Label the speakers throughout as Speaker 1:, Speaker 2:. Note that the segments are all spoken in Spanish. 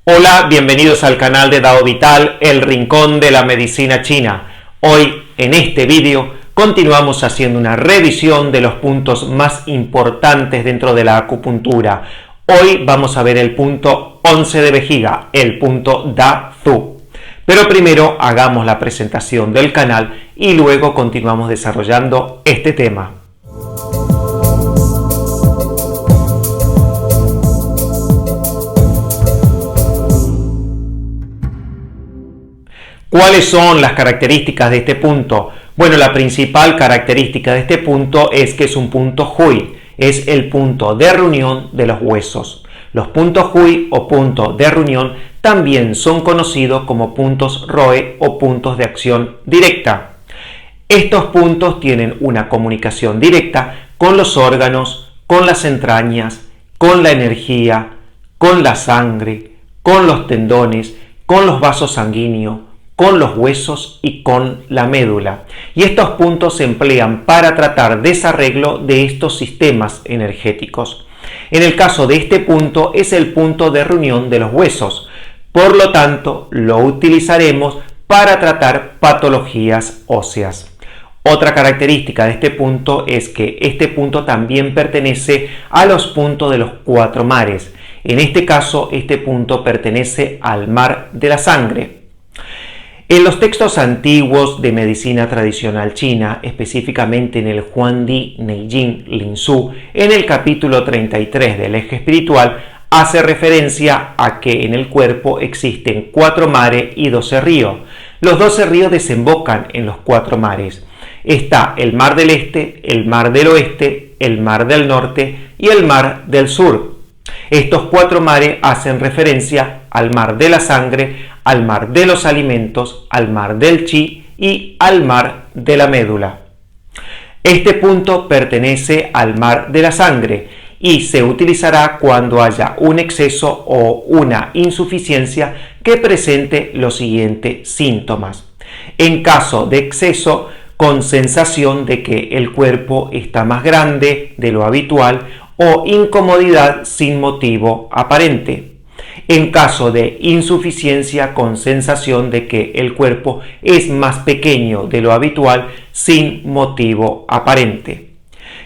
Speaker 1: Hola, bienvenidos al canal de Dao Vital, el rincón de la medicina china. Hoy, en este vídeo, continuamos haciendo una revisión de los puntos más importantes dentro de la acupuntura. Hoy vamos a ver el punto 11 de vejiga, el punto Da Zhu. Pero primero hagamos la presentación del canal y luego continuamos desarrollando este tema. ¿Cuáles son las características de este punto? Bueno, la principal característica de este punto es que es un punto Hui, es el punto de reunión de los huesos. Los puntos Hui o puntos de reunión también son conocidos como puntos Roe o puntos de acción directa. Estos puntos tienen una comunicación directa con los órganos, con las entrañas, con la energía, con la sangre, con los tendones, con los vasos sanguíneos, con los huesos y con la médula. Y estos puntos se emplean para tratar desarreglo de estos sistemas energéticos. En el caso de este punto es el punto de reunión de los huesos. Por lo tanto, lo utilizaremos para tratar patologías óseas. Otra característica de este punto es que este punto también pertenece a los puntos de los cuatro mares. En este caso, este punto pertenece al mar de la sangre. En los textos antiguos de medicina tradicional china, específicamente en el Huangdi Neijing Linsu, en el capítulo 33 del eje espiritual, hace referencia a que en el cuerpo existen 4 mares y 12 ríos. Los 12 ríos desembocan en los 4 mares. Está el mar del este, el mar del oeste, el mar del norte y el mar del sur. Estos 4 mares hacen referencia al mar de la sangre, al mar de los alimentos, al mar del chi y al mar de la médula. Este punto pertenece al mar de la sangre y se utilizará cuando haya un exceso o una insuficiencia que presente los siguientes síntomas. En caso de exceso, con sensación de que el cuerpo está más grande de lo habitual o incomodidad sin motivo aparente. En caso de insuficiencia, con sensación de que el cuerpo es más pequeño de lo habitual sin motivo aparente.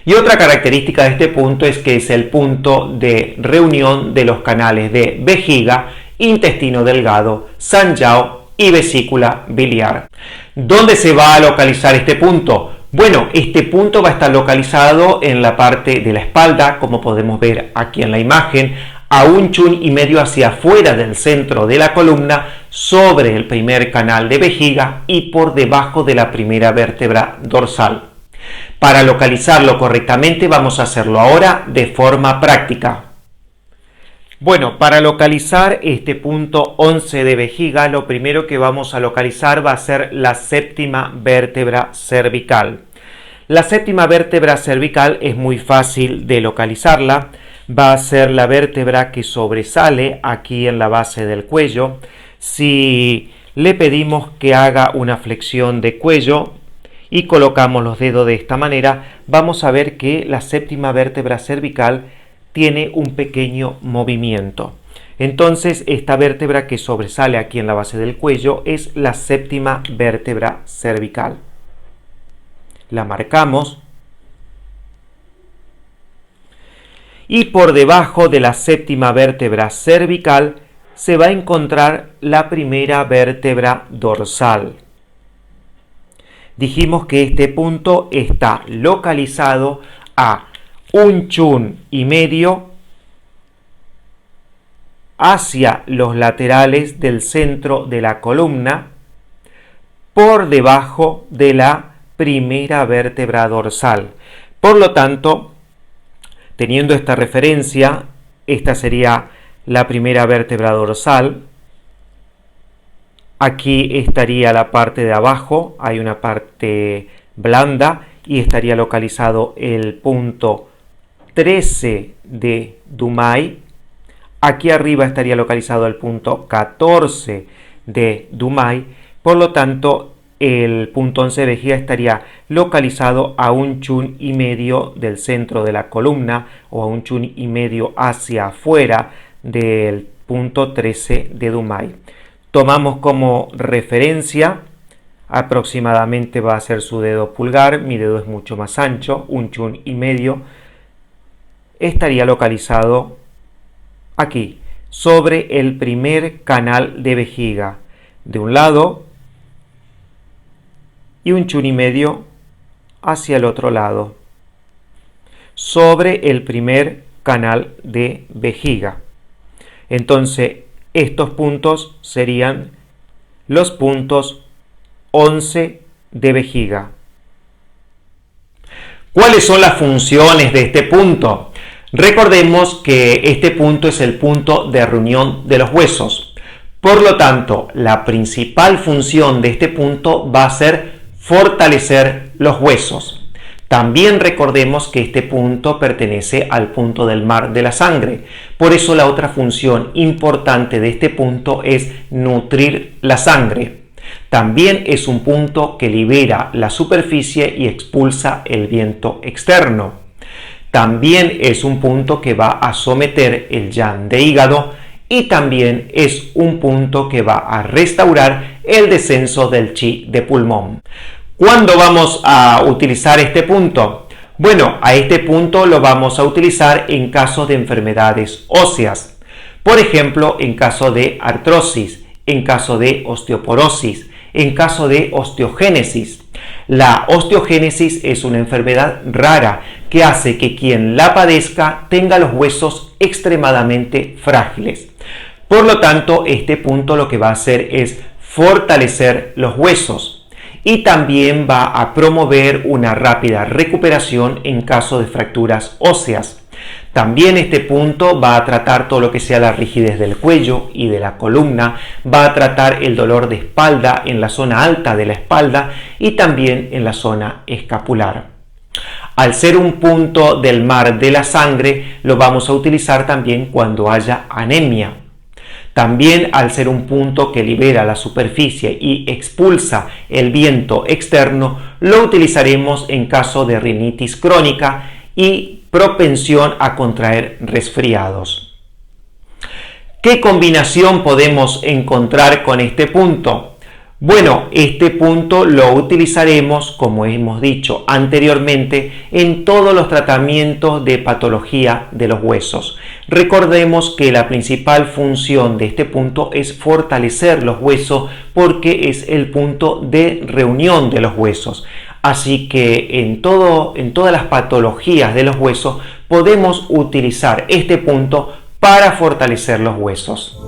Speaker 1: Y otra característica de este punto es que es el punto de reunión de los canales de vejiga, intestino delgado, sanjiao y vesícula biliar. ¿Dónde se va a localizar este punto? Bueno, este punto va a estar localizado en la parte de la espalda, como podemos ver aquí en la imagen, a 1,5 chun hacia afuera del centro de la columna, sobre el primer canal de vejiga y por debajo de la primera vértebra dorsal. Para localizarlo correctamente vamos a hacerlo ahora de forma práctica. Bueno, para localizar este punto 11 de vejiga, lo primero que vamos a localizar va a ser la séptima vértebra cervical. La séptima vértebra cervical es muy fácil de localizarla. Va a ser la vértebra que sobresale aquí en la base del cuello. Si le pedimos que haga una flexión de cuello y colocamos los dedos de esta manera, vamos a ver que la séptima vértebra cervical tiene un pequeño movimiento. Entonces, esta vértebra que sobresale aquí en la base del cuello es la séptima vértebra cervical. La marcamos. Y por debajo de la séptima vértebra cervical se va a encontrar la primera vértebra dorsal. Dijimos que este punto está localizado a 1,5 chun hacia los laterales del centro de la columna, por debajo de la primera vértebra dorsal. Por lo tanto, teniendo esta referencia, esta sería la primera vértebra dorsal. Aquí estaría la parte de abajo, hay una parte blanda y estaría localizado el punto 13 de Dumai. Aquí arriba estaría localizado el punto 14 de Dumai. Por lo tanto, el punto 11 de vejiga estaría localizado a 1,5 chun del centro de la columna o a 1,5 chun hacia afuera del punto 13 de Dumay. Tomamos como referencia, aproximadamente va a ser su dedo pulgar, mi dedo es mucho más ancho, 1,5 chun. Estaría localizado aquí, sobre el primer canal de vejiga, de un lado, y 1,5 chun hacia el otro lado, sobre el primer canal de vejiga. Entonces, estos puntos serían los puntos 11 de vejiga. ¿Cuáles son las funciones de este punto? Recordemos que este punto es el punto de reunión de los huesos. Por lo tanto, la principal función de este punto va a ser fortalecer los huesos. También recordemos que este punto pertenece al punto del mar de la sangre. Por eso la otra función importante de este punto es nutrir la sangre. También es un punto que libera la superficie y expulsa el viento externo. También es un punto que va a someter el yang de hígado y también es un punto que va a restaurar el descenso del chi de pulmón. ¿Cuándo vamos a utilizar este punto? Bueno, a este punto lo vamos a utilizar en caso de enfermedades óseas. Por ejemplo, en caso de artrosis, en caso de osteoporosis, en caso de osteogénesis. La osteogénesis es una enfermedad rara que hace que quien la padezca tenga los huesos extremadamente frágiles. Por lo tanto, este punto lo que va a hacer es fortalecer los huesos. Y también va a promover una rápida recuperación en caso de fracturas óseas. También este punto va a tratar todo lo que sea la rigidez del cuello y de la columna, va a tratar el dolor de espalda en la zona alta de la espalda y también en la zona escapular. Al ser un punto del mar de la sangre, lo vamos a utilizar también cuando haya anemia. También al ser un punto que libera la superficie y expulsa el viento externo, lo utilizaremos en caso de rinitis crónica y propensión a contraer resfriados. ¿Qué combinación podemos encontrar con este punto? Bueno, este punto lo utilizaremos, como hemos dicho anteriormente, en todos los tratamientos de patología de los huesos. Recordemos que la principal función de este punto es fortalecer los huesos porque es el punto de reunión de los huesos. Así que en todas las patologías de los huesos podemos utilizar este punto para fortalecer los huesos.